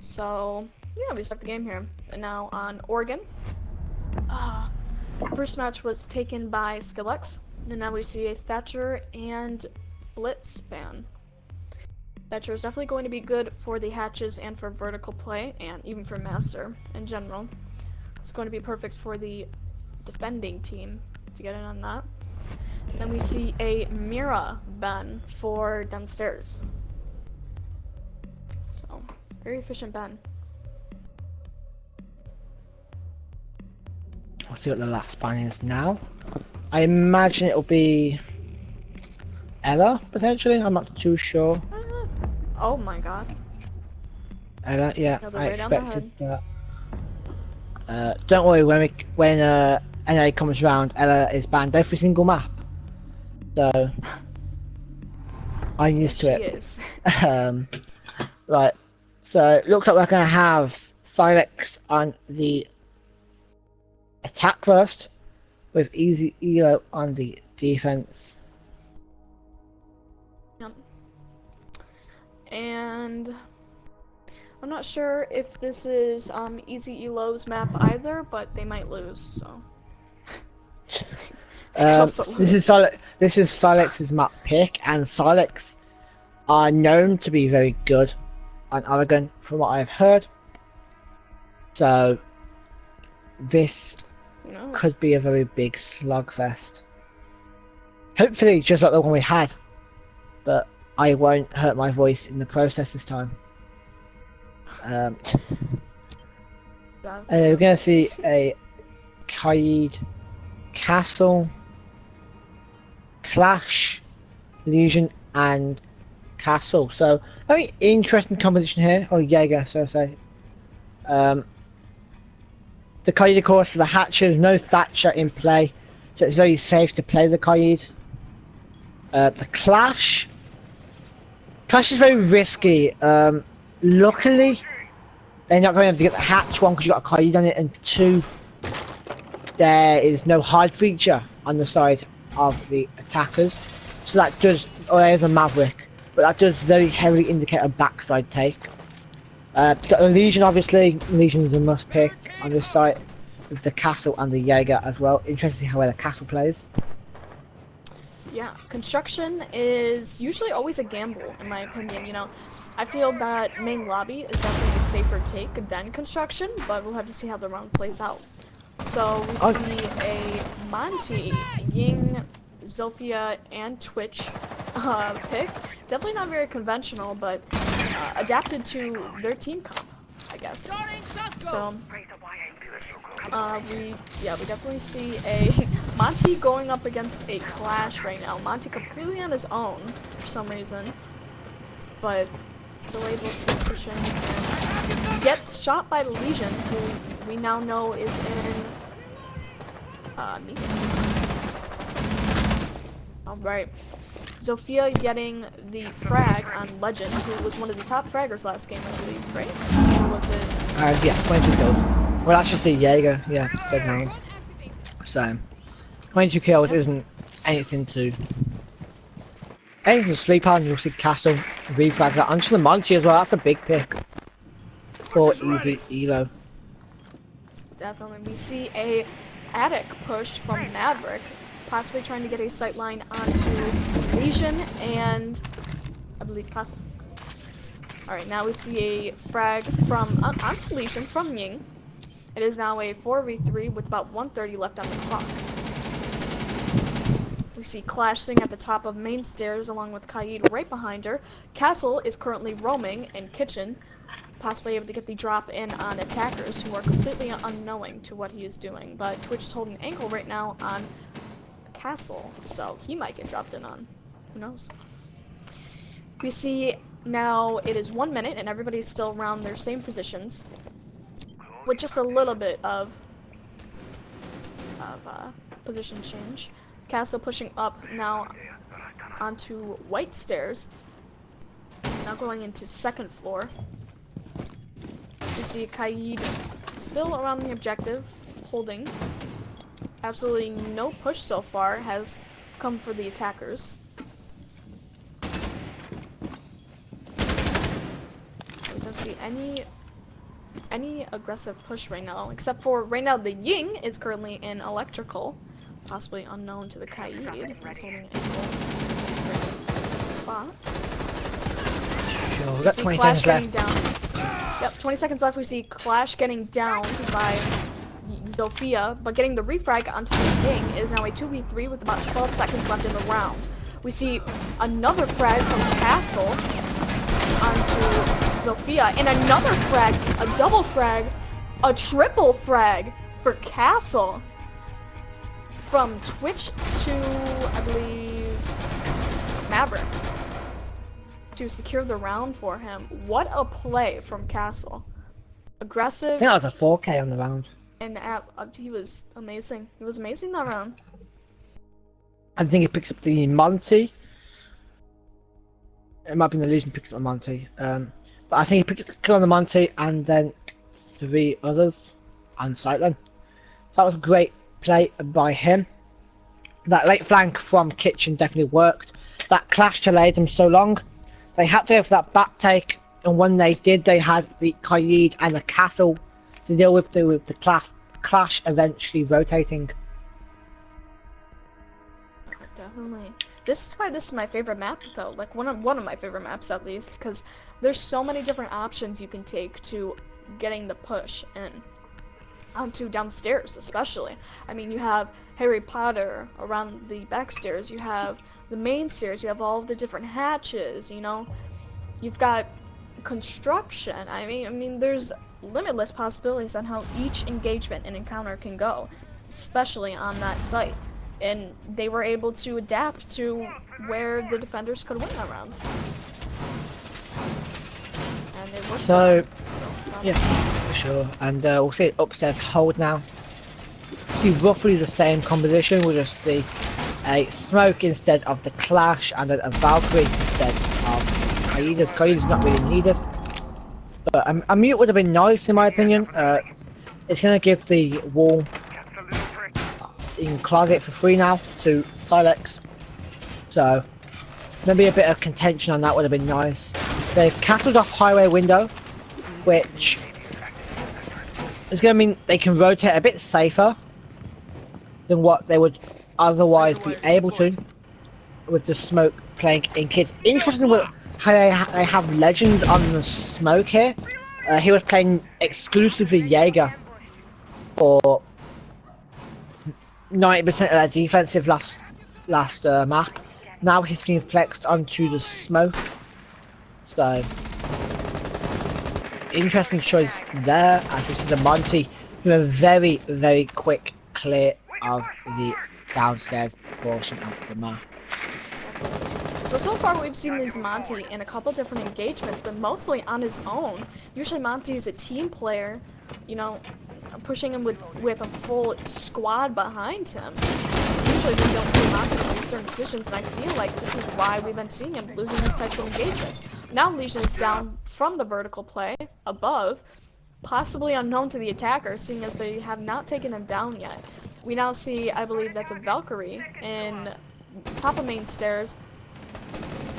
So, yeah, we start the game here. And now on Oregon. First match was taken by Silex. And now we see a Thatcher and Blitz ban. Thatcher is definitely going to be good for the hatches and for vertical play, and even for Master in general. It's going to be perfect for the defending team to get in on that. Then we see a Mira ban for downstairs. So, very efficient ban. We'll see what the last ban is now. I imagine it'll be Ella, potentially. I'm not too sure. Oh my god. Ella, yeah, Nailed it I right on the expected that. Don't worry, when NA comes around, Ella is banned every single map. So I'm used to it. Is. Right, so it looks like we're going to have Silex on the attack first, with EZ3LO on the defense. Yep. And I'm not sure if this is EZ3LO's map either, but they might lose, so. This is Silex's map pick, and Silex are known to be very good on Oregon, from what I've heard. So this could be a very big slugfest. Hopefully, just like the one we had, but I won't hurt my voice in the process this time. And we're going to see a Kaid, Castle, Clash, Legion, and Castle. So very interesting composition here. Oh, Jaeger, so I say. The Kaid, of course, for the hatches. No Thatcher in play, so it's very safe to play the Kaid. The Clash. Clash is very risky. Luckily, they're not going to be able to get the hatch, one, because you've got a Kaid on it, and two, there is no hide feature on the side of the attackers. So that does, oh, there's a Maverick, but that does very heavily indicate a backside take. It's got the Legion, obviously. Legion is a must pick on this site, with the Castle and the Jaeger as well. Interesting to see how well the Castle plays. Yeah, construction is usually always a gamble, in my opinion. You know, I feel that main lobby is definitely a safer take than construction, but we'll have to see how the round plays out. So we see a Monty, Ying, Zofia, and Twitch pick. Definitely not very conventional, but adapted to their team comp, I guess. So we definitely see a Monty going up against a Clash right now. Monty completely on his own for some reason, but still able to push in and gets shot by the Legion, who we now know is in me. Alright. Zofia getting the frag on Legend, who was one of the top fraggers last game, I believe, right? Or was it? Yeah, 22 kills. Well, that's just the Jaeger, yeah, dead now. So, 22 kills isn't anything to sleep on. You'll see Castle refrag that onto the Monty as well. That's a big pick for EZ3LO. Definitely. We see a attic push from Maverick, possibly trying to get a sightline onto Legion and I believe Castle. Alright, now we see a frag from onto Legion from Ying. It is now a 4v3 with about 1:30 left on the clock. We see Clash sitting at the top of main stairs along with Kaid right behind her. Castle is currently roaming in kitchen, possibly able to get the drop in on attackers who are completely unknowing to what he is doing. But Twitch is holding ankle right now on Castle, so he might get dropped in on. Who knows? We see now it is 1 minute and everybody's still around their same positions, with just a little bit of position change. Castle pushing up now onto white stairs. Now going into second floor. We see Kaid still around the objective, holding. Absolutely no push so far has come for the attackers. We don't see any any aggressive push right now, except for right now the Ying is currently in electrical, possibly unknown to the Kaid. He's holding a spot. Sure, we've We got see 20 Clash seconds getting left. down. Yep, 20 seconds left. We see Clash getting down by Zofia, but getting the refrag onto the Ying is now a 2v3 with about 12 seconds left in the round. We see another frag from Castle onto Zofia, and another frag, a double frag, a triple frag for Castle. From Twitch to, I believe, Maverick to secure the round for him. What a play from Castle. I Aggressive, think that was a 4K on the round. and he was amazing. He was amazing that round. I think he picks up the Monty. It might be the Legion picks up the Monty. But I think he picked up the kill on the Monty and then 3 others on sight then. That was a great play by him. That late flank from Kitchen definitely worked. That Clash delayed them so long. They had to go for that back take, and when they did, they had the Kaid and the Castle to deal with the Clash eventually rotating. Definitely. This is why this is my favorite map, though. Like one of my favorite maps, at least, because there's so many different options you can take to getting the push in onto downstairs, especially. I mean, you have Harry Potter around the back stairs. You have the main stairs. You have all of the different hatches. You know, you've got construction. I mean, there's limitless possibilities on how each engagement and encounter can go, especially on that site. And they were able to adapt to where the defenders could win that round. And they worked. So, so yeah, for sure. And we'll see upstairs hold now. See roughly the same composition. We'll just see a smoke instead of the Clash, and then a Valkyrie instead of Kaid. Kaid is not really needed. But a mute would have been nice in my opinion. It's going to give the wall in closet for free now to Silex, so maybe a bit of contention on that would have been nice. They've castled off highway window, which is going to mean they can rotate a bit safer than what they would otherwise be able to with the smoke playing in kids. Interesting how they have Legend on the smoke here. He was playing exclusively Jaeger for 90% of their defensive last map. Now he's been flexed onto the smoke. So interesting choice there. As we see the Monty do a very, very quick clear of the downstairs portion of the map. So far we've seen these Monty in a couple different engagements, but mostly on his own. Usually Monty is a team player, you know, pushing him with a full squad behind him. Usually we don't see Monty in these certain positions, and I feel like this is why we've been seeing him losing these types of engagements. Now Legion is down from the vertical play, above, possibly unknown to the attacker, seeing as they have not taken him down yet. We now see, I believe that's a Valkyrie, in top of main stairs.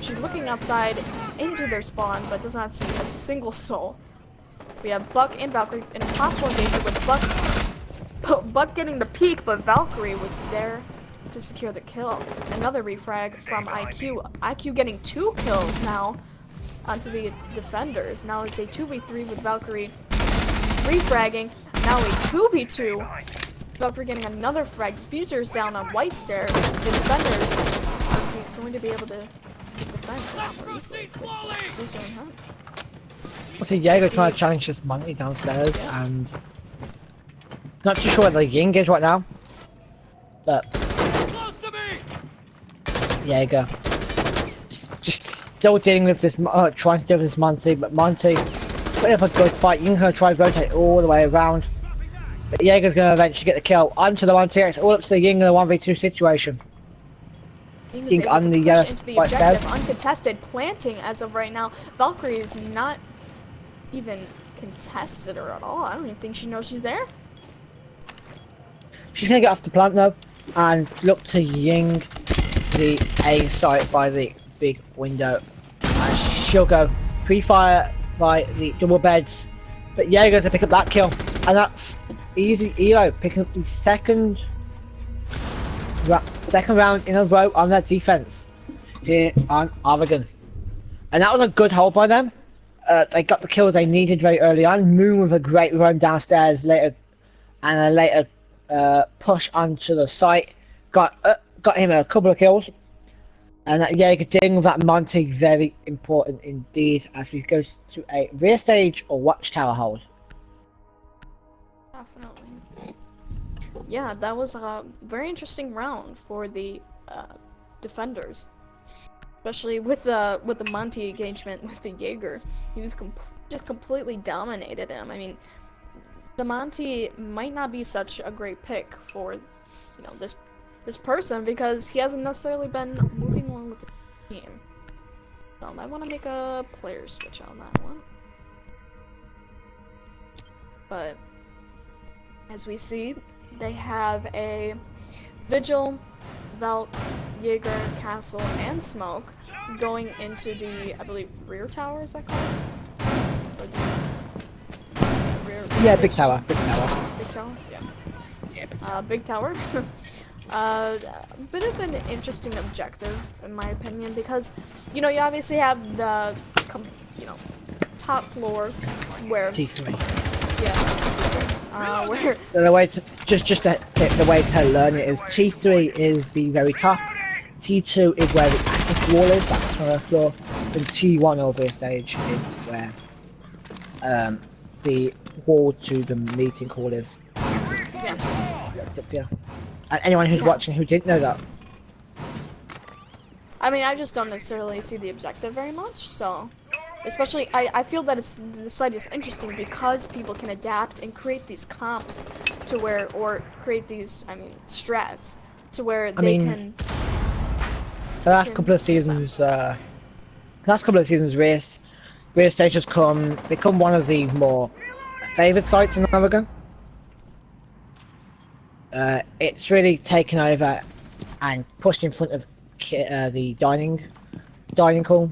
She's looking outside into their spawn, but does not see a single soul. We have Buck and Valkyrie, an impossible engagement with Buck getting the peek, but Valkyrie was there to secure the kill. Another refrag from IQ. IQ getting 2 kills now onto the defenders. Now it's a 2v3 with Valkyrie refragging. Now a 2v2. Valkyrie getting another frag. Diffuser's down on white stairs. The defenders are going to be able to defend more easily. Diffuser in hand. I see Jaeger trying to challenge this Monty downstairs, and not too sure where the Ying is right now, but Jaeger just still dealing with this, trying to deal with this Monty, but Monty, bit of a good fight. Ying's gonna try to rotate all the way around, but Jaeger's gonna eventually get the kill onto the Monty. It's all up to the Ying in a 1v2 situation. Ying on the white stairs. Uncontested, planting as of right now. Valkyrie is not even contested her at all. I don't even think she knows she's there. She's gonna get off the plant though, and look to Ying the A site by the big window. And she'll go pre-fire by the double beds But Jaeger to pick up that kill, and that's EZ3LO picking up the second round in a row on their defense here on Oregon, and that was a good hold by them. They got the kills they needed very early on. Moon with a great run downstairs later, and a later push onto the site got him a couple of kills. And that Jaeger dealing with that Monty, very important indeed as we go to a rear stage or watchtower hold. Definitely. Yeah, that was a very interesting round for the defenders, especially with the Monty engagement with the Jaeger. He was just completely dominated him. I mean, the Monty might not be such a great pick for, you know, this person because he hasn't necessarily been moving along with the team. So I might want to make a player switch on that one. But as we see, they have a Vigil, Velt, Jaeger, Castle, and Smoke going into the, I believe, rear tower, is that called? Or Yeah, big tower. Big tower. Big tower? Yeah. Yeah, big tower. Big tower. A bit of an interesting objective, in my opinion, because, you know, you obviously have the, you know, top floor where T3. Yeah. Where The way to the way to learn it is T3 is the very top. T2 is where the active wall is, that's the first floor. And T1 over the stage is where the wall to the meeting hall is. Yeah. Yeah. And anyone who's watching who didn't know that. I mean, I just don't necessarily see the objective very much, so especially I feel that the site is interesting because people can adapt and create these comps to where, or create these, I mean, strats to where they can. The last couple of seasons, rear stages become one of the more favoured sites in Oregon. It's really taken over and pushed in front of the dining hall,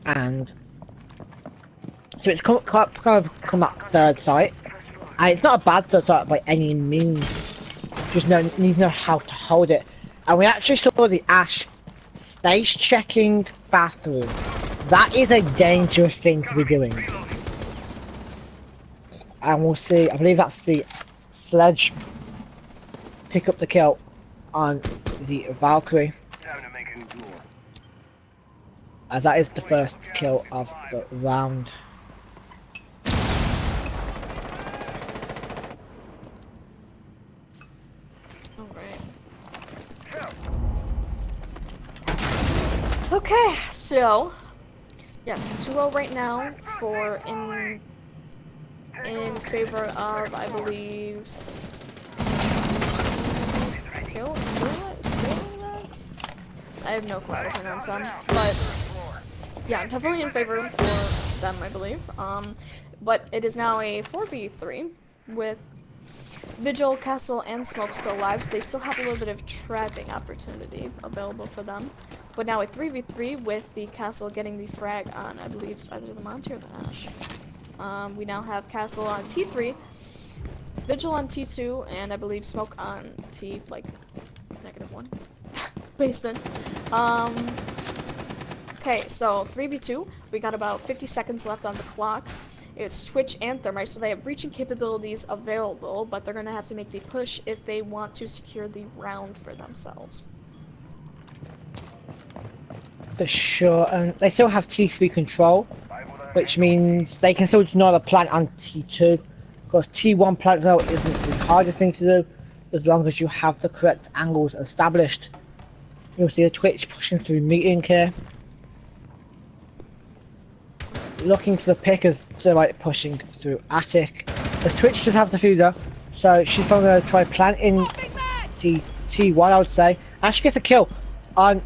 and so it's kind of come up third site. And it's not a bad third site by any means. Just need to know how to hold it. And we actually saw the Ash stage checking bathroom. That is a dangerous thing to be doing. And we'll see. I believe that's the Sledge pick up the kill on the Valkyrie, as that is the first kill of the round. Okay, so yes, 2-0 right now for in favor of, I believe, I have no clue how to pronounce them, but yeah, I'm definitely in favor for them, I believe. But it is now a 4v3 with Vigil, Castle, and Smoke still alive, so they still have a little bit of trapping opportunity available for them. But now a 3v3 with the Castle getting the frag on, I believe, either the Monty or the Ash. We now have Castle on T3, Vigil on T2, and I believe Smoke on T, like, -1. Basement. Okay, so 3v2. We got about 50 seconds left on the clock. It's Twitch and Thermite, so they have breaching capabilities available, but they're gonna have to make the push if they want to secure the round for themselves. For sure, and they still have T3 control, which means they can still deny the plant on T2, because T1 plant though isn't the hardest thing to do, as long as you have the correct angles established. You'll see the Twitch pushing through meeting here. Looking for the pick as Thermite pushing through attic. As Twitch should have the fuser, so she's probably going to try planting T1, I would say. And she gets a kill on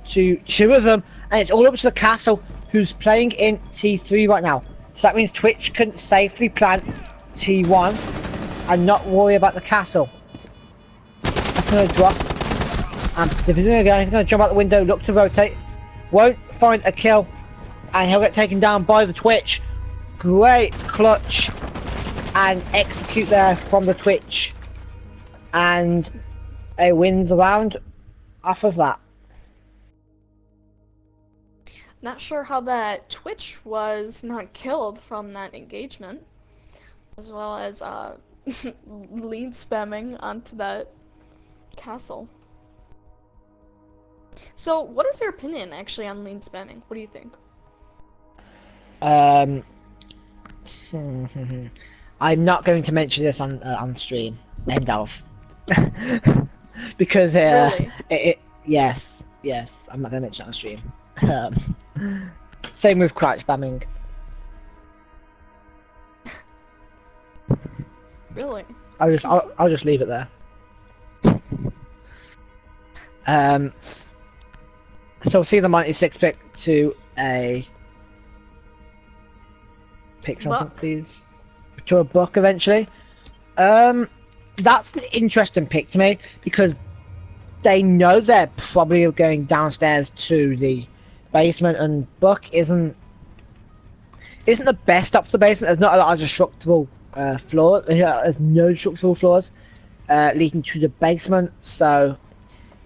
to two of them, and it's all up to the Castle, who's playing in T3 right now. So that means Twitch can safely plant T1 and not worry about the Castle. That's going to drop. And Division again, he's going to jump out the window, look to rotate, won't find a kill, and he'll get taken down by the Twitch. Great clutch and execute there from the Twitch, and a wins the round off of that. Not sure how that Twitch was not killed from that engagement, as well as lead spamming onto that castle. So, what is your opinion actually on lead spamming? What do you think? I'm not going to mention this on stream. End of. Because Really? yes, I'm not going to mention it on stream. Same with crouch spamming. Really? I'll just leave it there. So we'll see the 96 pick to a pick something, Buck. please. To a buck eventually. That's an interesting pick to me because they know they're probably going downstairs to the basement, and Buck isn't the best up to the basement. There's not a lot of destructible floors. There's no destructible floors leading to the basement, so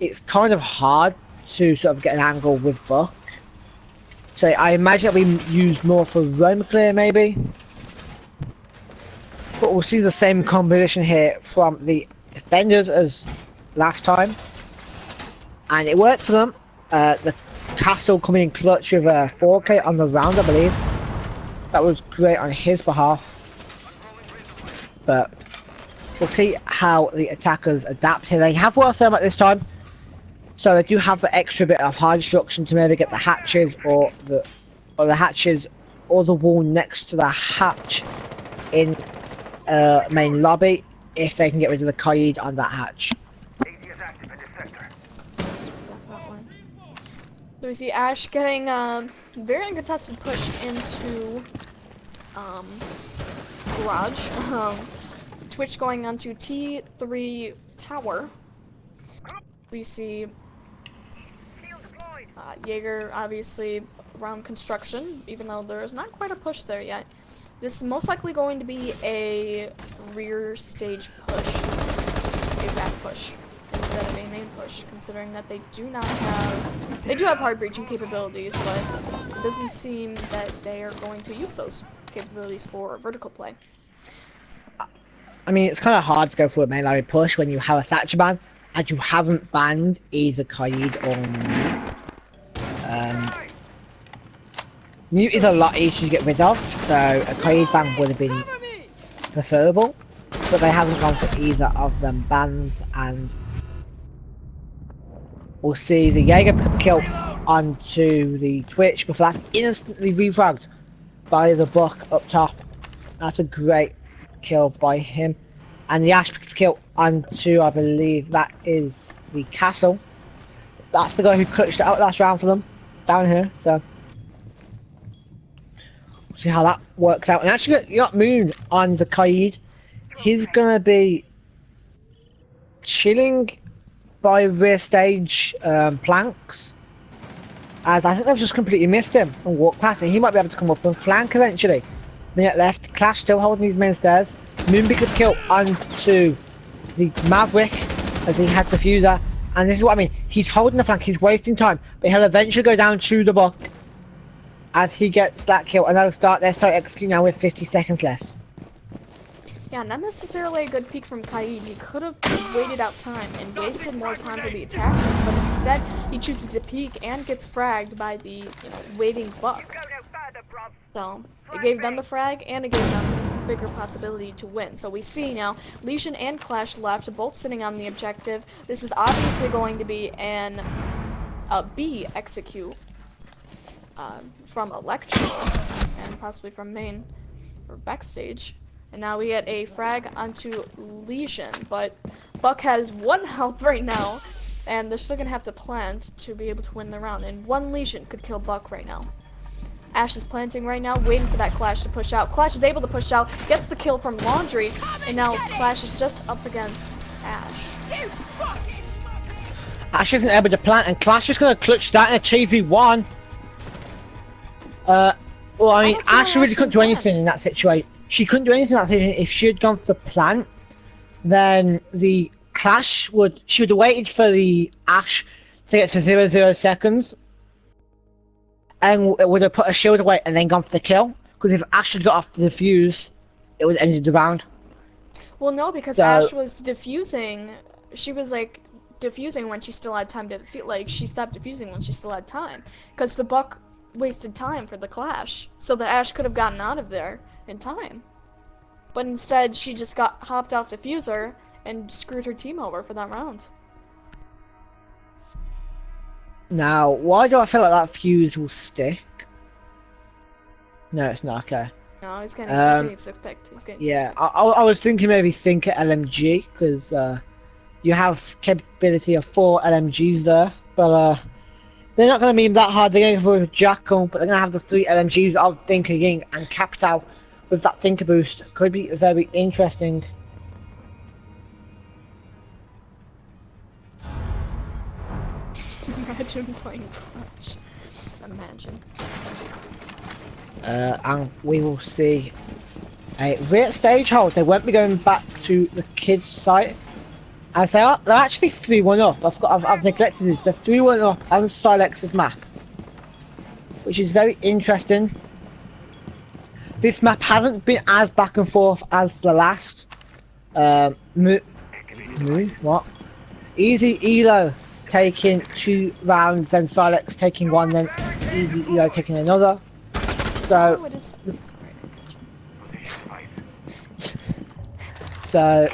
it's kind of hard to sort of get an angle with Buck. So I imagine it'll be used more for roam clear maybe. But we'll see the same composition here from the defenders as last time. And it worked for them. The castle coming in clutch with a 4K on the round, I believe. That was great on his behalf. But we'll see how the attackers adapt here. They have well thermite this time. So they do have the extra bit of high destruction to maybe get the hatches or the hatches or the wall next to the hatch in main lobby if they can get rid of the Kaid on that hatch. Definitely. So we see Ash getting very uncontested push into garage. Twitch going onto T3 tower. We see Jaeger obviously around construction, even though there is not quite a push there yet. This is most likely going to be a rear stage push, a back push, instead of a main push, considering that they do have hard breaching capabilities, but it doesn't seem that they are going to use those capabilities for vertical play. I mean, it's kind of hard to go for a main lobby push when you have a Thatcher ban, and you haven't banned either Kaid or Mute. Mute is a lot easier to get rid of, so a Kaid ban would have been preferable, but they haven't gone for either of them bans, and we'll see the Jaeger kill onto the Twitch before that's instantly refragged by the Buck up top. That's a great kill by him. And the Ash kill onto, I believe that is the castle. That's the guy who clutched it out last round for them down here, so we'll see how that works out. And actually, you got Moon on the Kaid. He's gonna be chilling by rear stage planks, as I think they've just completely missed him and walked past it. He might be able to come up and flank eventually. Minute left. Clash still holding these main stairs. Moonbeak could kill onto the Maverick as he had the fuser, and this is what I mean. He's holding the flank, he's wasting time, but he'll eventually go down to the Buck as he gets that kill, and they'll start their site execute now with 50 seconds left. Yeah, not necessarily a good peek from Kaid. He could have waited out time and wasted more time for the attackers, but instead he chooses to peek and gets fragged by the waiting Buck. So it gave them the frag and it gave them a bigger possibility to win. So we see now Legion and Clash left, both sitting on the objective. This is obviously going to be a B execute from Electro and possibly from main or backstage. And now we get a frag onto Legion, but Buck has 1 health right now, and they're still gonna have to plant to be able to win the round. And 1 Legion could kill Buck right now. Ash is planting right now, waiting for that Clash to push out. Clash is able to push out, gets the kill from Laundry, and now Clash is just up against Ash. Ash isn't able to plant, and Clash is going to clutch that in a 2v1. Well, I mean, Ash really couldn't do anything in that situation. she couldn't do anything in that situation. If she had gone for the plant, then the Clash she would have waited for the Ash to get to 0 seconds, and it would have put a shield away and then gone for the kill. Because if Ash had got off the defuse, it would have ended the round. Well, no, because Ash was defusing. She was like defusing when she still had time to feel like she stopped defusing when she still had time. Because the Buck wasted time for the Clash, so the Ash could have gotten out of there in time. But instead, she just hopped off diffuser and screwed her team over for that round. Now, why do I feel like that fuse will stick? No, it's not. Okay. No, he's getting six-picked. Yeah, I was thinking maybe think at LMG, because you have capability of 4 LMGs there, but they're not going to be that hard. They're going to go for Jackal, but they're going to have the 3 LMGs of Thinker Ying and Capital with that Thinker boost. Could be very interesting. Imagine playing Clash. Imagine. And we will see a rear stage hold. They won't be going back to the kids' site, as they're actually 3-1 up. I've neglected this. They're 3-1 up on Silex's map, which is very interesting. This map hasn't been as back and forth as the last. What? EZ3LO taking 2 rounds, then Silex taking 1, then EZ3LO taking another. So,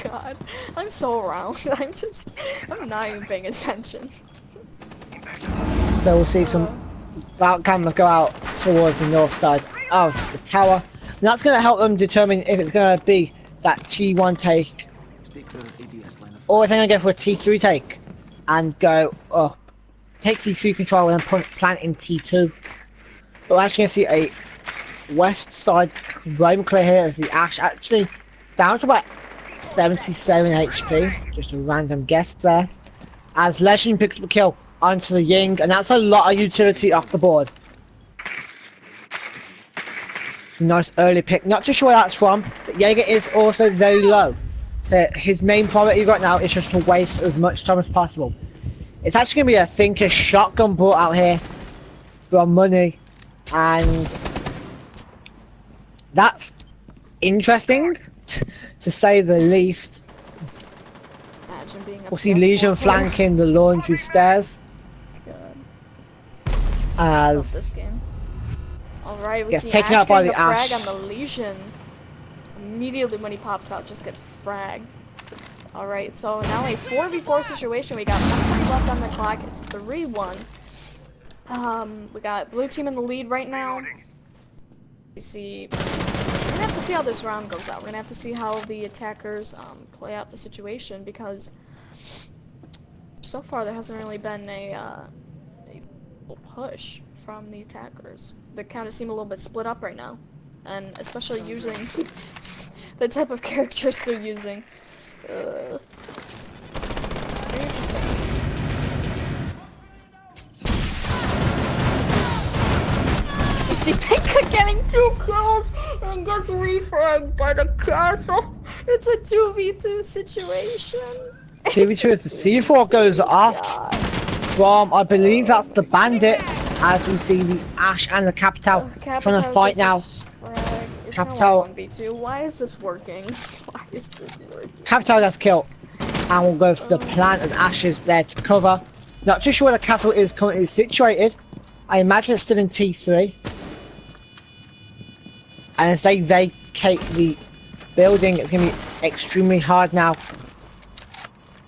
God, I'm so around. I'm not even paying attention. So we'll see some cameras go out towards the north side of the tower. And that's going to help them determine if it's going to be that T1 take, or if they're going to go for a T3 take and go up, take T3 control and then put plant in T2. But we're actually going to see a west side roam clear here as the Ash actually down to about 77 HP, just a random guess there, as Legend picks up a kill onto the Ying, and that's a lot of utility off the board. Nice early pick, not too sure where that's from, but Jaeger is also very low, so his main priority right now is just to waste as much time as possible. It's actually going to be a Thinker shotgun brought out here for money, and that's interesting, to say the least. Imagine being a We'll see Legion flanking the laundry stairs. God. As this game. Alright, we see taken Ash out by getting the frag Ash. on the Legion. Immediately when he pops out, just gets fragged. Alright, so now a 4v4 situation. We got 1 minute left on the clock. It's 3-1. We got blue team in the lead right now. We see. We're gonna have to see how this round goes out. We're gonna have to see how the attackers play out the situation, because so far there hasn't really been a push from the attackers. They kind of seem a little bit split up right now, and especially using the type of characters they're using. Very interesting. You see Pinka getting 2 kills and gets refragged by the castle. It's a 2v2 situation. 2v2 as the C4 goes off from, I believe that's the Bandit, as we see the Ash and the Capital trying to fight now. Capital 1v2. Why is this working? Why is this working? Capital gets killed, and we'll go for the plant as Ash is there to cover. Not too sure where the Capital is currently situated. I imagine it's still in T3. And as they vacate the building, it's going to be extremely hard now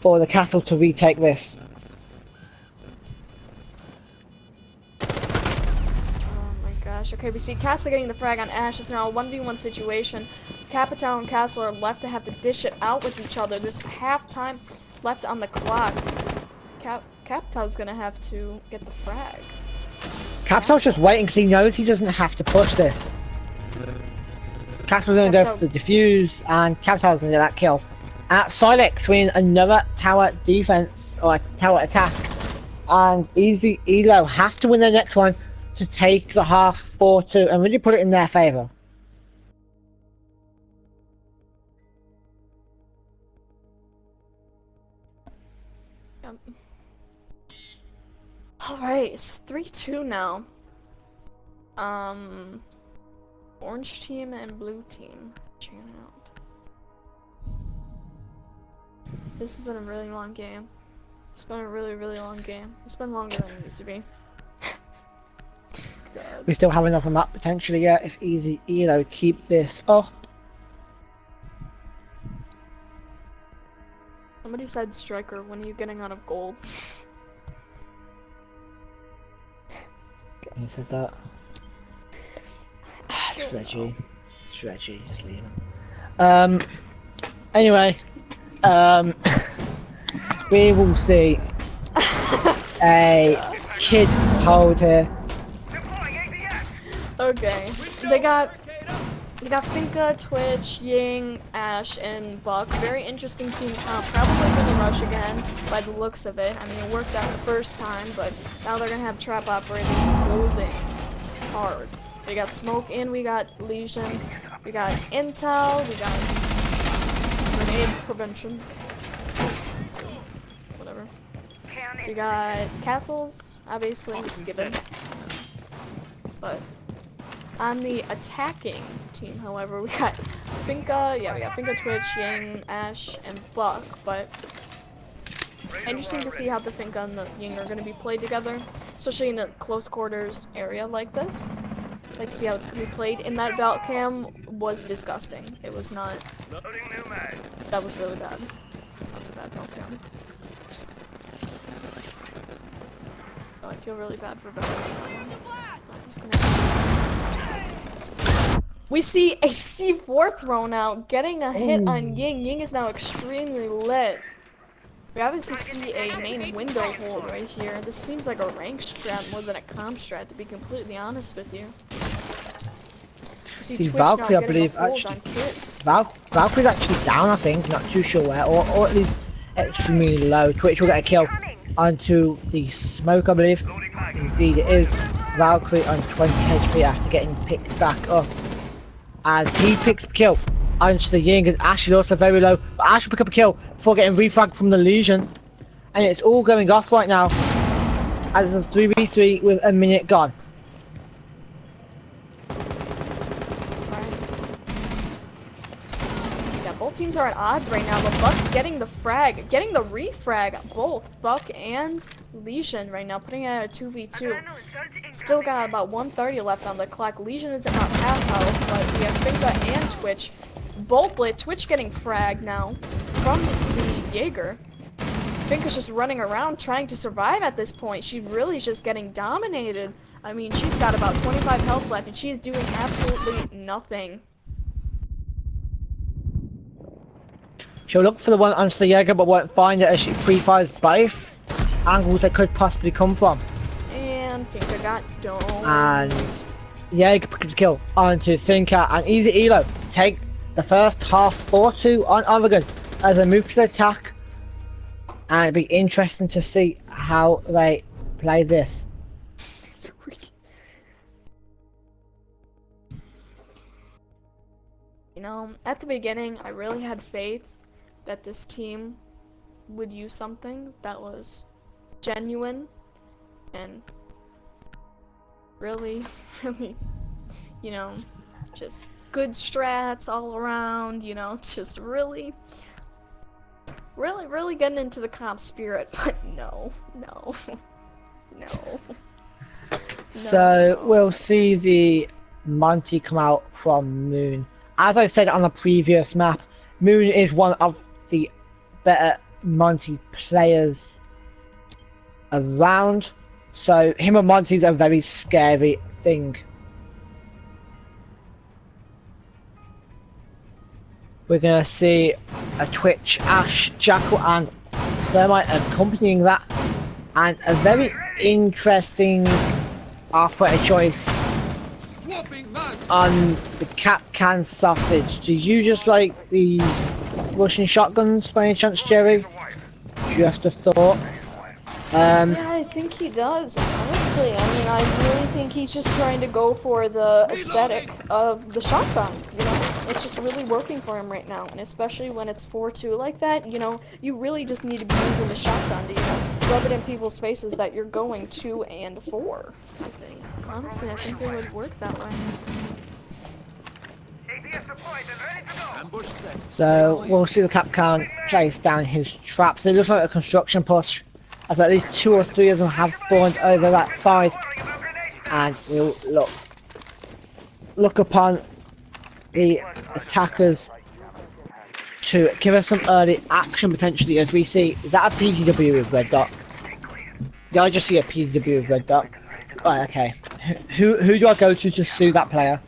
for the castle to retake this. Oh my gosh. Okay, we see Castle getting the frag on Ash. It's now a 1v1 situation. Capital and Castle are left to have to dish it out with each other. There's half time left on the clock. Capital's going to have to get the frag. Capital's just waiting because he knows he doesn't have to push this. Capital's going to go for the defuse, and Capital's going to get that kill. At Silex, winning another tower defense, or a tower attack. And EZ3LO have to win their next one to take the half 4-2 and really put it in their favour. Yep. Alright, it's 3-2 now. Orange team and blue team. Cheering out. This has been a really long game. It's been a really, really long game. It's been longer than it used to be. God. We still have enough map potentially yet if EZ3LO keep this up. Somebody said, Striker, when are you getting out of gold? He said that. It's Reggie. It's Reggie, just leave him. Anyway, we will see a kids hold here. Okay, they got Finka, Twitch, Ying, Ash, and Buck. Very interesting team comp. Probably gonna rush again by the looks of it. I mean, it worked out the first time, but now they're gonna have trap operators holding hard. We got Smoke in, we got Legion, we got Intel, we got Grenade Prevention. Whatever. We got Castles, obviously, it's given. But on the attacking team, however, we got Finka, we got Finka, Twitch, Ying, Ash, and Buck, but interesting to see how the Finka and the Ying are going to be played together, especially in a close quarters area like this. Like, see how it's going to be played. In that Vault Cam was disgusting. It was not. That was really bad. That was a bad Vault Cam. Oh, I feel really bad for Vault Cam. We see a C4 thrown out, getting a hit on Ying. Ying is now extremely lit. We obviously see a main window hold right here. This seems like a rank strat more than a comp strat, to be completely honest with you. See Valkyrie, I believe, actually. Valkyrie's actually down, I think. Not too sure where, or at least extremely low. Twitch will get a kill onto the smoke, I believe. Indeed, it is. Valkyrie on 20 HP after getting picked back up. As he picks up a kill onto the Ying, and Ash is also very low. But Ash will pick up a kill before getting refragged from the Legion. And it's all going off right now. As it's a 3v3 with a minute gone. Both teams are at odds right now, but Buck getting the frag, getting the refrag, both Buck and Legion right now, putting it at a 2v2. Still got about 130 left on the clock. Legion is about half health, but we have Finka and Twitch both lit. Twitch getting fragged now from the Jaeger. Finka's just running around trying to survive at this point. She's really just getting dominated. I mean, she's got about 25 health left, and she's doing absolutely nothing. She'll look for the one onto the Jaeger, but won't find it as she pre-fires both angles they could possibly come from. And Finka got domed. And Jaeger picks a kill onto Finka, and EZ3LO take the first half 4-2 on Oregon as they move to the attack. And it'll be interesting to see how they play this. You know, at the beginning, I really had faith that this team would use something that was genuine and really, you know, just good strats all around, you know, just really getting into the comp spirit, but no. So we'll see the Monty come out from Moon. As I said on the previous map, Moon is one of the better Monty players around, so him and Monty is a very scary thing. We're gonna see a Twitch, Ash, Jackal and Thermite accompanying that, and a very interesting operator choice on the Cat Can Sausage. Do you just like the Russian shotguns by any chance, Jerry? Just a thought. Yeah, I think he does, honestly. Honestly, I mean, I really think he's just trying to go for the aesthetic of the shotgun, you know? It's just really working for him right now, and especially when it's 4-2 like that, you know, you really just need to be using the shotgun to, you know, rub it in people's faces that you're going 2 and 4, I think. Honestly, I think it would work that way. So we'll see the Capcan place down his traps. It looks like a construction push, as at least 2 or 3 of them have spawned over that side, and we'll look upon the attackers to give us some early action potentially, as we see. Is that a PTW with red dot? Did I just see a PTW with red dot? Right, okay. Who do I go to sue that player?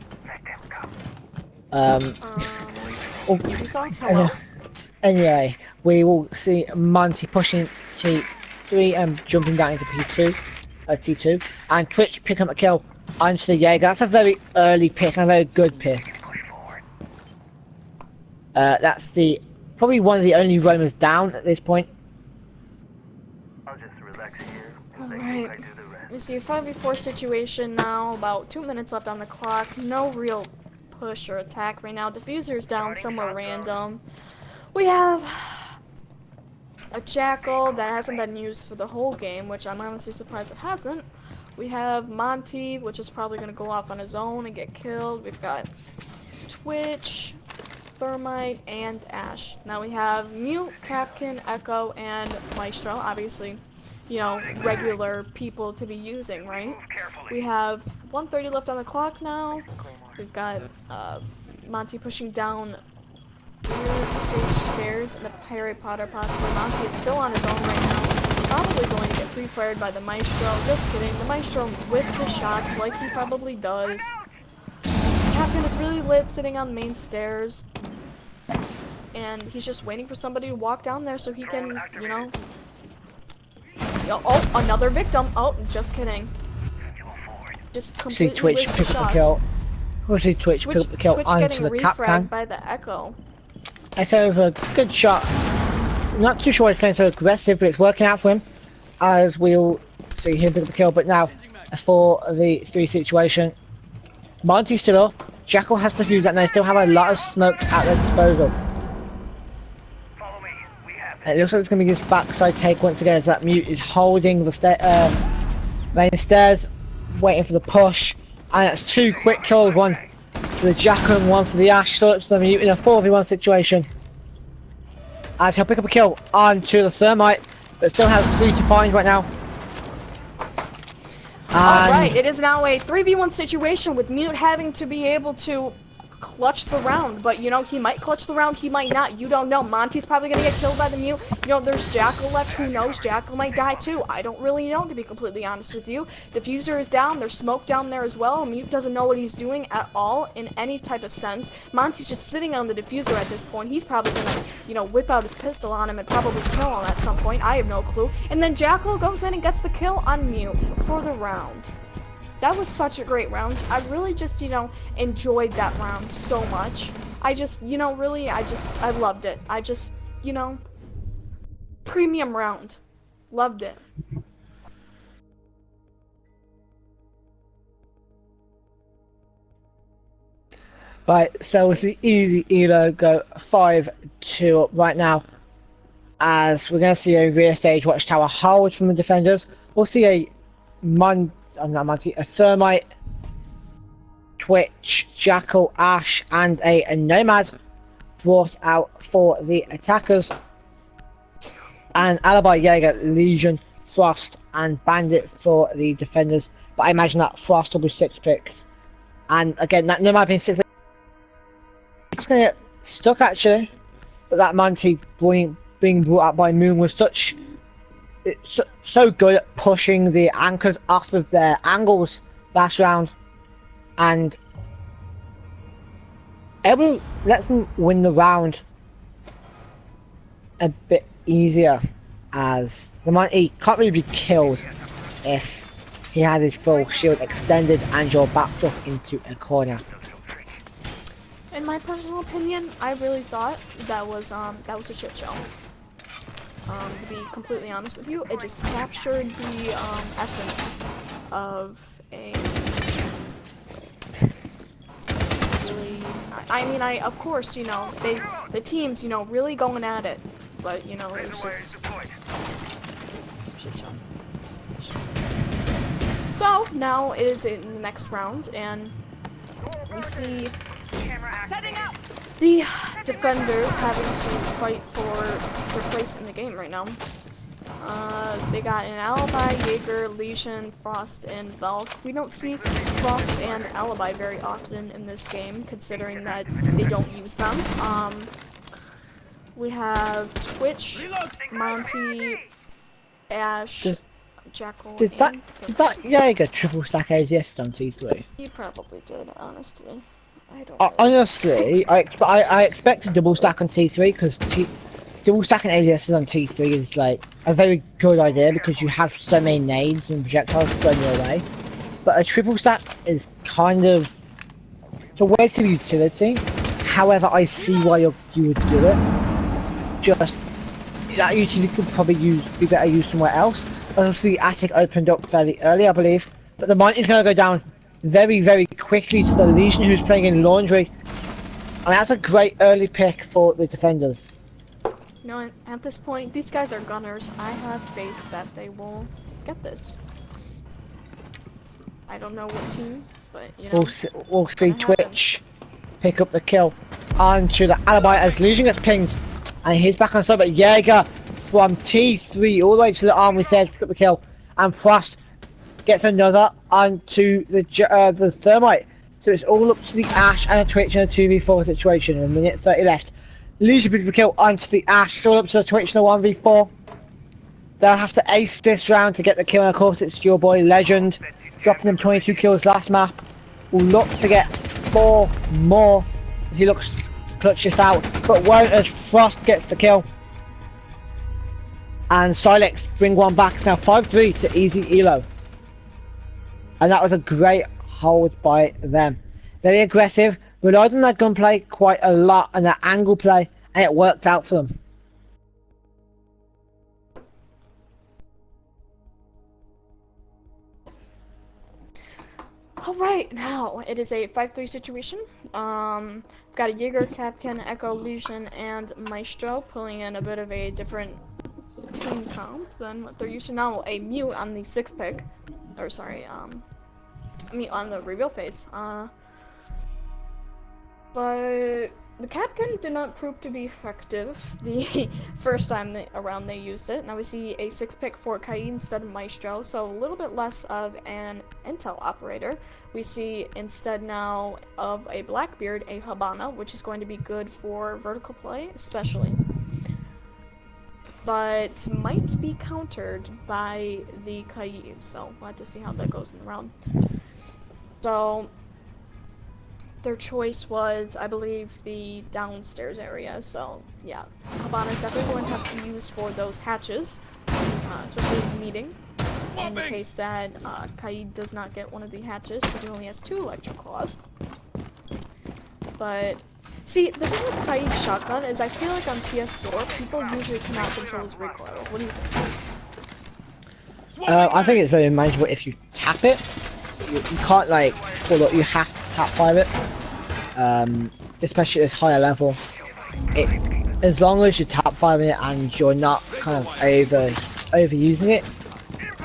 Anyway, we will see Monty pushing T3 and jumping down into T2, and Twitch picking up a kill onto the Jaeger. That's a very early pick and a very good pick. That's probably one of the only roamers down at this point. Alright, we see a 5v4 situation now, about 2 minutes left on the clock, no real push or attack right now. Diffuser's down somewhere random. We have a Jackal that hasn't been used for the whole game, which I'm honestly surprised it hasn't. We have Monty, which is probably going to go off on his own and get killed. We've got Twitch, Thermite, and Ash. Now we have Mute, Capcan, Echo, and Maestro. Obviously, you know, regular people to be using, right? We have 1:30 left on the clock now. We've got Monty pushing down stairs and the Harry Potter possibly. Monty is still on his own right now. Probably going to get pre-fired by the Maestro. Just kidding. The Maestro whipped his shots like he probably does. Captain is really lit sitting on the main stairs. And he's just waiting for somebody to walk down there so he can, you know... Oh, another victim. Oh, just kidding. Just completely see Twitch wasted pick up shots. the kill. We'll see Twitch pick up the kill onto the Capcan. By the Echo. Echo with a good shot. Not too sure he's playing so aggressive, but it's working out for him, as we'll see him pick up the kill. But now, for the 3 situation, Monty's still up. Jackal has to fuse that, and they still have a lot of smoke at their disposal. And it looks like it's going to be his backside take once again, as that Mute is holding the main stairs, waiting for the push. And that's 2 quick kills, 1 for the Jackal and 1 for the Ash. So it's the Mute in a 4v1 situation. And he'll pick up a kill onto the Thermite, but still has 3 to find right now. Alright, it is now a 3v1 situation with Mute having to be able to clutch the round, but you know, he might clutch the round, he might not, you don't know. Monty's probably gonna get killed by the Mute. You know, there's Jackal left, who knows, Jackal might die too. I don't really know, to be completely honest with you. Diffuser is down, there's smoke down there as well. Mute doesn't know what he's doing at all in any type of sense. Monty's just sitting on the diffuser at this point. He's probably gonna, you know, whip out his pistol on him and probably kill him at some point. I have no clue. And then Jackal goes in and gets the kill on Mute for the round. That was such a great round. I really just, you know, enjoyed that round so much. I just, you know, really, I loved it. I just, you know, premium round. Loved it. Right, so it's the EZ3LO go 5-2 up right now, as we're going to see a rear stage watchtower hold from the defenders. We'll see a Thermite, Twitch, Jackal, Ash, and a Nomad brought out for the attackers. And Alibi, Jaeger, Legion, Frost, and Bandit for the defenders. But I imagine that Frost will be 6 picks. And again, that Nomad being 6 picks, it's going to get stuck actually. But that Monty being brought out by Moon was it's so good at pushing the anchors off of their angles last round, and able lets them win the round a bit easier, as the Monty can't really be killed if he had his full shield extended and you're backed up into a corner. In my personal opinion, I really thought that was a shit show. To be completely honest with you, it just captured the essence of a really. I mean, of course, you know, the teams, you know, really going at it, but you know, it's just. So now it is in the next round, and we see the defenders having to fight for their place in the game right now. They got an Alibi, Jaeger, Legion, Frost, and Valk. We don't see Frost and Alibi very often in this game, considering that they don't use them. We have Twitch, Monty, Ash, Jackal. Did that Jaeger triple stack ADS on T3? He probably did, honestly. I don't. Honestly, I expect a double stack on T3 because double stacking ADS on T3 is like a very good idea because you have so many nades and projectiles going your way. But a triple stack is kind of it's a waste of utility. However, I see why you would do it. Just that utility could probably be better used somewhere else. Obviously, the attic opened up fairly early, I believe, but the mine is going to go down very, very quickly to the Legion, who's playing in Laundry. And that's a great early pick for the defenders. You know, at this point, these guys are gunners. I have faith that they will get this. I don't know what team, but you know. We'll see Twitch pick up the kill onto the Alibi as Legion gets pinged, and he's back on side. But Jaeger from T3 all the way to the arm, we said pick up the kill, and Frost gets another onto the Thermite. So it's all up to the Ash and a Twitch in a 2v4 situation. A minute 30 left. Legion picks the kill onto the Ash. It's all up to the Twitch in a 1v4. They'll have to ace this round to get the kill, and of course it's your boy Legend dropping them 22 kills last map. Will look to get 4 more as he looks to clutch this out, but won't as Frost gets the kill. And Silex bring one back. It's now 5-3 to EZ3LO. And that was a great hold by them. Very aggressive, relied on their gunplay quite a lot and their angle play, and it worked out for them. Alright, now it is a 5-3 situation. We've got a Jaeger, Capcan, Echo, Legion, and Maestro pulling in a bit of a different team comp than what they're used to now. A mute on the 6 pick. Or sorry, mute on the reveal phase. But the Capcan did not prove to be effective the first time around they used it. Now we see a 6 pick for Kaid instead of Maestro, so a little bit less of an intel operator. We see instead now of a Blackbeard, a Habana, which is going to be good for vertical play, especially. But might be countered by the Kaid, so we'll have to see how that goes in the round. So their choice was, I believe, the downstairs area, so yeah, Habana is definitely going to have to be used for those hatches, especially in the meeting. In the case that Kaid does not get one of the hatches, because he only has 2 electric claws. But see, the thing with Kaid's shotgun is I feel like on PS4, people usually cannot control his recoil. What do you think? I think it's very manageable if you tap it. You can't like pull up, you have to tap fire it. Especially at this higher level. As long as you're tap firing it and you're not kind of overusing it,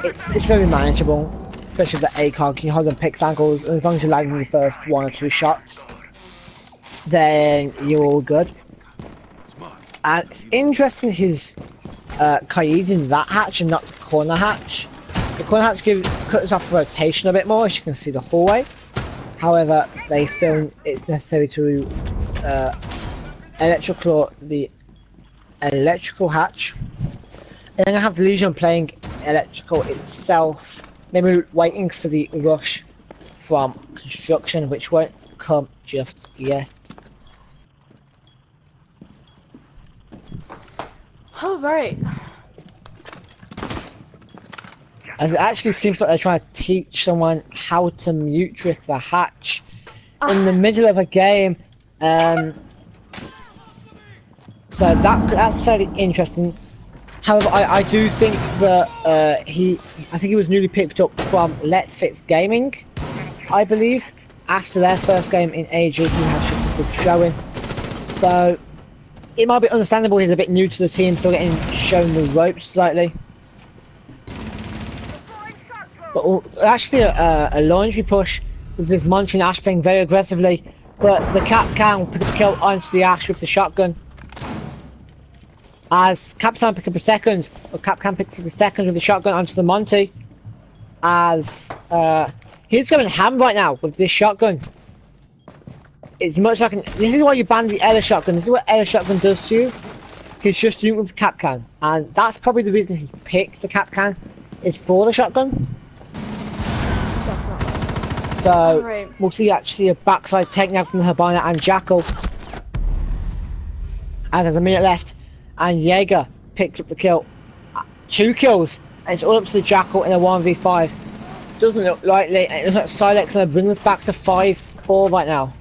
it's very manageable. Especially with the ACOG, you hold them picks angles, as long as you're landing the first 1 or 2 shots, then you're all good. And it's interesting his Kaid in that hatch and not the corner hatch. The corner hatch cuts off rotation a bit more, as you can see the hallway. However, they feel it's necessary to the electrical hatch. And then I have the Legion playing electrical itself, maybe waiting for the rush from construction, which won't come just yet. Alright. As it actually seems like they're trying to teach someone how to mute trick the hatch in the middle of a game. So that's fairly interesting. However, I do think that I think he was newly picked up from Let's Fix Gaming, I believe. After their first game in ages, he has just a good showing. So it might be understandable he's a bit new to the team, still getting shown the ropes slightly. But actually a laundry push with this Monty and Ash playing very aggressively, but the Capcan will pick up the kill onto the Ash with the shotgun. As Capcan picks up a second, or Capcan picks up a second with the shotgun onto the Monty. As he's going ham right now with this shotgun. It's much like this is why you ban the Ella shotgun. This is what Ella shotgun does to you. He's just doing it with the Capcan, and that's probably the reason he's picked the Capcan, is for the shotgun. So we'll see actually a backside takedown from the Habana and Jackal. And there's a minute left, and Jaeger picked up the kill. 2 kills, and it's all up to the Jackal in a 1v5. Doesn't look likely, and it looks like Silex going to bring us back to 5-4 right now.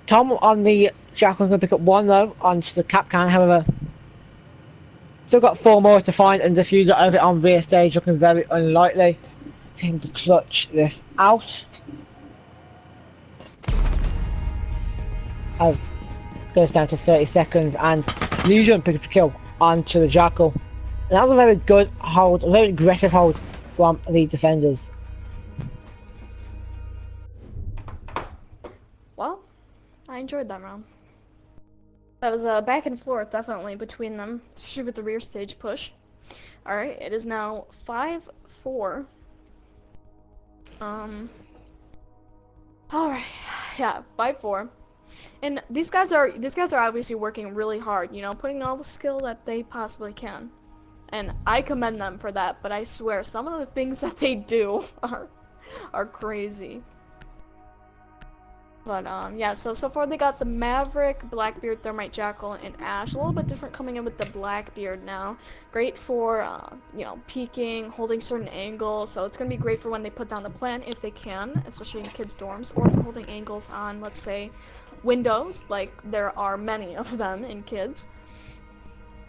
Tom on the Jackal's going to pick up 1 though onto the Capcan, however. Still got 4 more to find, and Diffuser over on rear stage looking very unlikely for him to clutch this out. As goes down to 30 seconds, and Legion picks up the kill onto the Jackal. And that was a very good hold, a very aggressive hold from the defenders. Well, I enjoyed that round. That was back and forth, definitely, between them, especially with the rear stage push. Alright, it is now 5-4. Alright, yeah, 5-4. And these guys are obviously working really hard, you know, putting all the skill that they possibly can. And I commend them for that, but I swear, some of the things that they do are crazy. But yeah, so far they got the Maverick, Blackbeard, Thermite, Jackal, and Ash. A little bit different coming in with the Blackbeard now. Great for you know, peeking, holding certain angles. So it's gonna be great for when they put down the plant if they can, especially in kids' dorms, or for holding angles on, let's say, windows, like there are many of them in kids.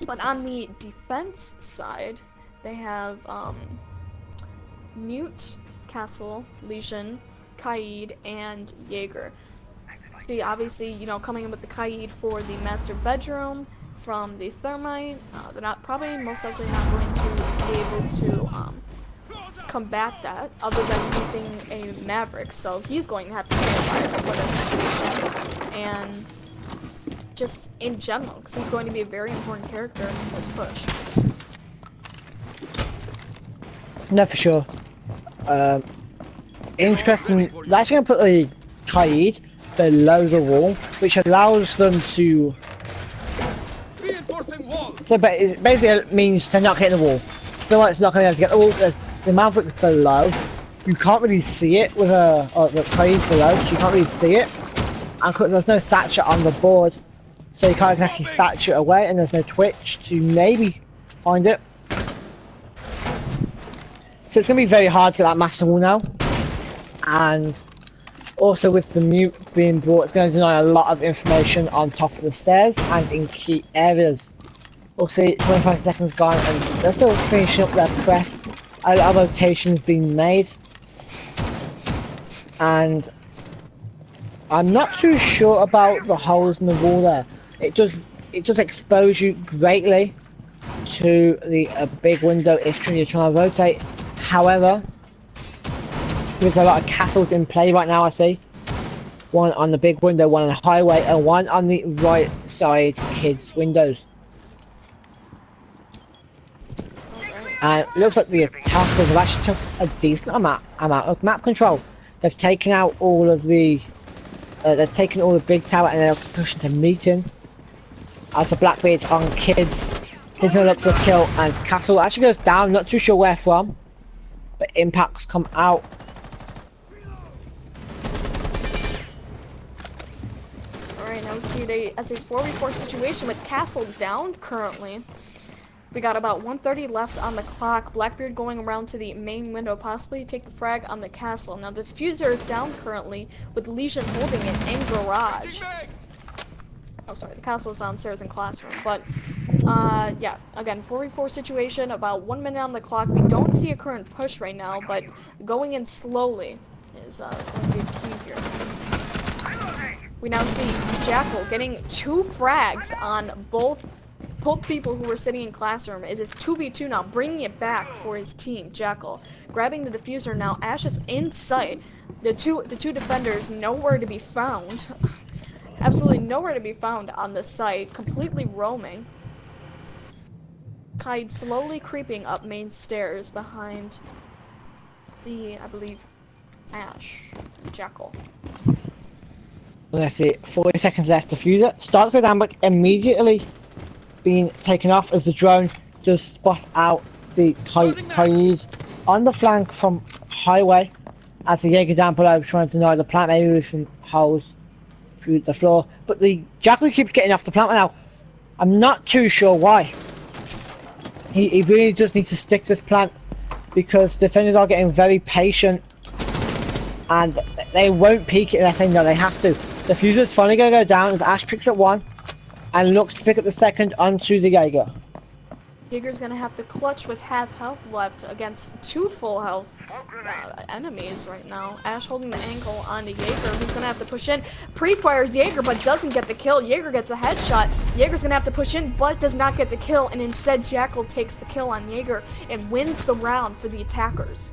But on the defense side, they have Mute, Castle, Legion, Kaid, and Jaeger. See, obviously, you know, coming in with the Kaid for the master bedroom from the Thermite, they're not probably most likely not going to be able to combat that other than using a Maverick, so he's going to have to stay alive for that situation, and just in general, because he's going to be a very important character in this push. No, for sure. Interesting. They're actually going to put the Kaid below the wall, which allows them to. So basically it means they're not getting the wall. So it's not going to be able to get the wall. There's the Maverick's below. You can't really see it with the Kaid below, so you can't really see it. And there's no Thatcher on the board, so you can't exactly Thatcher it away, and there's no Twitch to maybe find it. So it's going to be very hard to get that master wall now. And also with the Mute being brought, it's going to deny a lot of information on top of the stairs and in key areas. We'll see 25 seconds gone, and they're still finishing up their prep. A lot of rotations being made. And I'm not too sure about the holes in the wall there. It does expose you greatly to the big window if you're trying to rotate. However, there's a lot of castles in play right now, I see. One on the big window, one on the highway, and one on the right side kids' windows. And it looks like the attackers have actually took a decent amount of map control. They've taken out all of the they've taken all the big tower and they're pushing to meeting. As the Blackbeard's on kids, he's gonna look for a kill, and Castle actually goes down, not too sure where from, but impacts come out. Alright, now we see it as a 4v4 situation with Castle down currently. We got about 1:30 left on the clock. Blackbeard going around to the main window, possibly take the frag on the castle. Now the diffuser is down currently, with Legion holding it in garage. Oh, sorry, the castle is downstairs in classroom, but, yeah, again, 4v4 situation, about 1 minute on the clock. We don't see a current push right now, but going in slowly is, going to be key here. We now see Jackal getting 2 frags on both people who were sitting in classroom. Is it's 2v2 now, bringing it back for his team. Jackal grabbing the diffuser now. Ash is in sight. The two defenders nowhere to be found. Absolutely nowhere to be found on the site. Completely roaming. Kaid slowly creeping up main stairs behind the, I believe, Ash and Jackal. Let's see, 40 seconds left. Diffuser starts to go down, but immediately being taken off as the drone does spot out the Kaid on the flank from highway as the Jaeger down below trying to deny the plant, maybe with some holes through the floor. But the Jackal keeps getting off the plant now. I'm not too sure why. He really does need to stick to this plant because defenders are getting very patient and they won't peek it unless they know they have to. The Diffuser's finally going to go down as Ash picks up one and looks to pick up the second onto the Jaeger. Jaeger's gonna have to clutch with half health left against 2 full health enemies right now. Ash holding the ankle on the Jaeger, who's gonna have to push in. Pre-fires Jaeger, but doesn't get the kill. Jaeger gets a headshot. Jaeger's gonna have to push in, but does not get the kill, and instead Jackal takes the kill on Jaeger and wins the round for the attackers.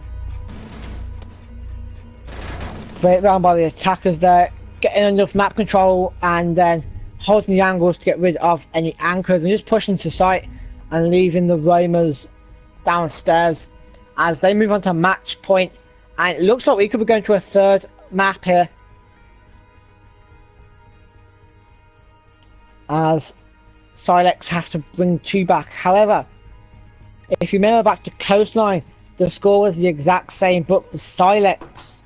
Great round by the attackers there, getting enough map control and then holding the angles to get rid of any anchors and just pushing to site and leaving the roamers downstairs as they move on to match point. And it looks like we could be going to a third map here as Silex have to bring 2 back. However, if you remember back to Coastline, the score was the exact same, but for Silex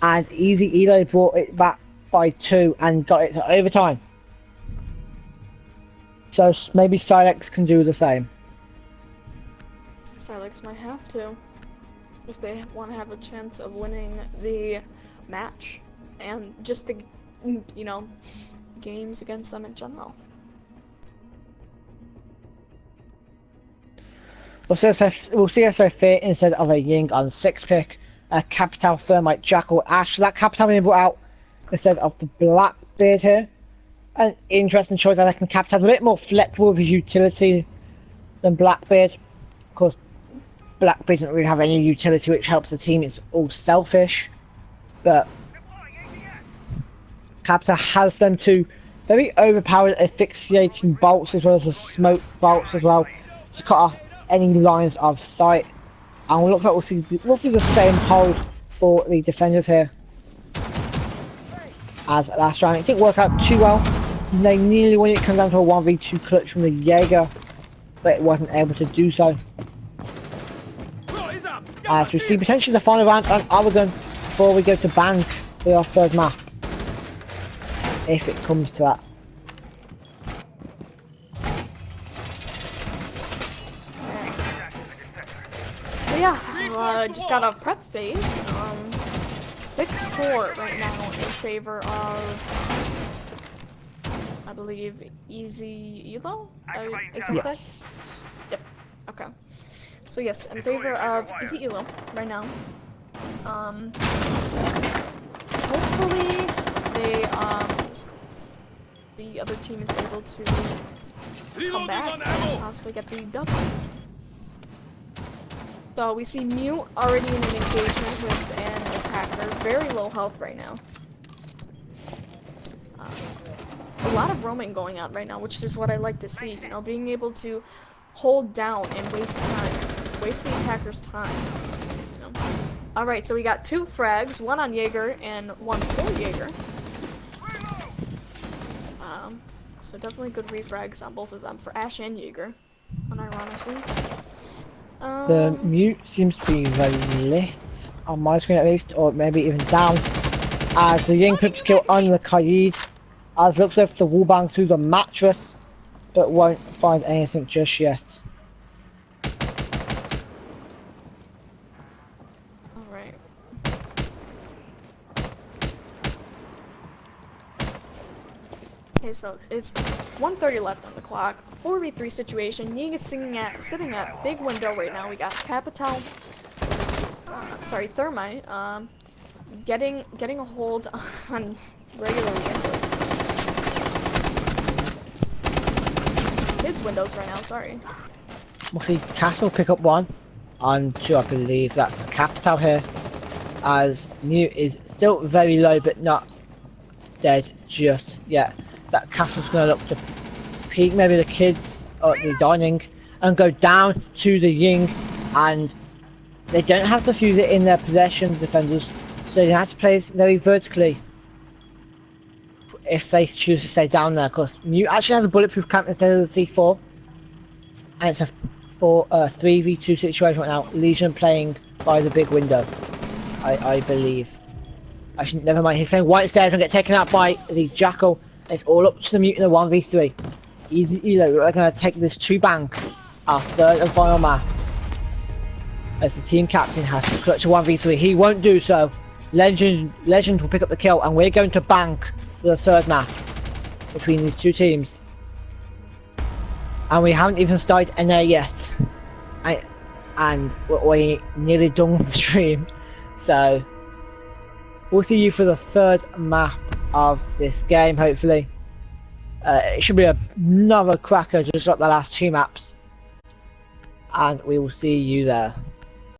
and EZ3LO brought it back by 2 and got it to overtime. So maybe Silex can do the same. Silex might have to, if they want to have a chance of winning the match and just the, you know, games against them in general. We'll see Sophia instead of a Ying on 6 pick, a Capital Thermite Jackal Ash. That Capital being brought out instead of the Blackbeard here. An interesting choice. I reckon Capital's a bit more flexible with his utility than Blackbeard. Of course, Blackbeard doesn't really have any utility which helps the team. It's all selfish. But Capital has them two very overpowered asphyxiating bolts as well as the smoke bolts as well to cut off any lines of sight. And we'll look like we'll see the same hold for the defenders here as last round. It didn't work out too well. They nearly won it. It comes down to a 1v2 clutch from the Jaeger, but it wasn't able to do so. As we see potentially the final round on Oregon before we go to Bank for our third map, if it comes to that. But yeah, just got a prep phase. Big score right now in favor of, I believe, EZ3LO? Is that Yes. Yep. Okay. So yes, in favor of EZ3LO right now. Hopefully they the other team is able to come back and possibly get the dub. So we see Mute already in an engagement with an attacker, very low health right now. A lot of roaming going on right now, which is what I like to see, you know, being able to hold down and waste the attacker's time, you know. Alright, so we got 2 frags, 1 on Jaeger and 1 for Jaeger. So definitely good refrags on both of them, for Ash and Jaeger, unironically. The Mute seems to be very lit, on my screen at least, or maybe even down, as the Ying clips kill on the Kaid, as looks like the wall bang through the mattress, but won't find anything just yet. Alright. Okay, so it's 1:30 left on the clock. 4v3 situation. Ying is sitting at big window right now. We got Capital, Thermite, getting a hold on regularly into kids' windows right now. Sorry. We'll see Castle pick up one on two, I believe. That's the Capital here. As Mute is still very low, but not dead just yet. That Castle's going to look to peek maybe the kids or the dining and go down to the Ying, and they don't have to fuse it in their possession, defenders, so they have to play this very vertically if they choose to stay down there, because Mute actually has a bulletproof camp instead of the C4, and it's a 3v2 situation right now. Legion playing by the big window, I believe. Actually, never mind, he's playing white stairs and get taken out by the Jackal. It's all up to the Mute in the 1v3. EZ3LO, we're going to take this to bank, our third and final map, as the team captain has to clutch a 1v3. He won't do so. Legend will pick up the kill, and we're going to bank for the third map between these two teams. And we haven't even started NA yet. And we're nearly done with the stream. So we'll see you for the third map of this game, hopefully. It should be another cracker just like the last two maps. And we will see you there.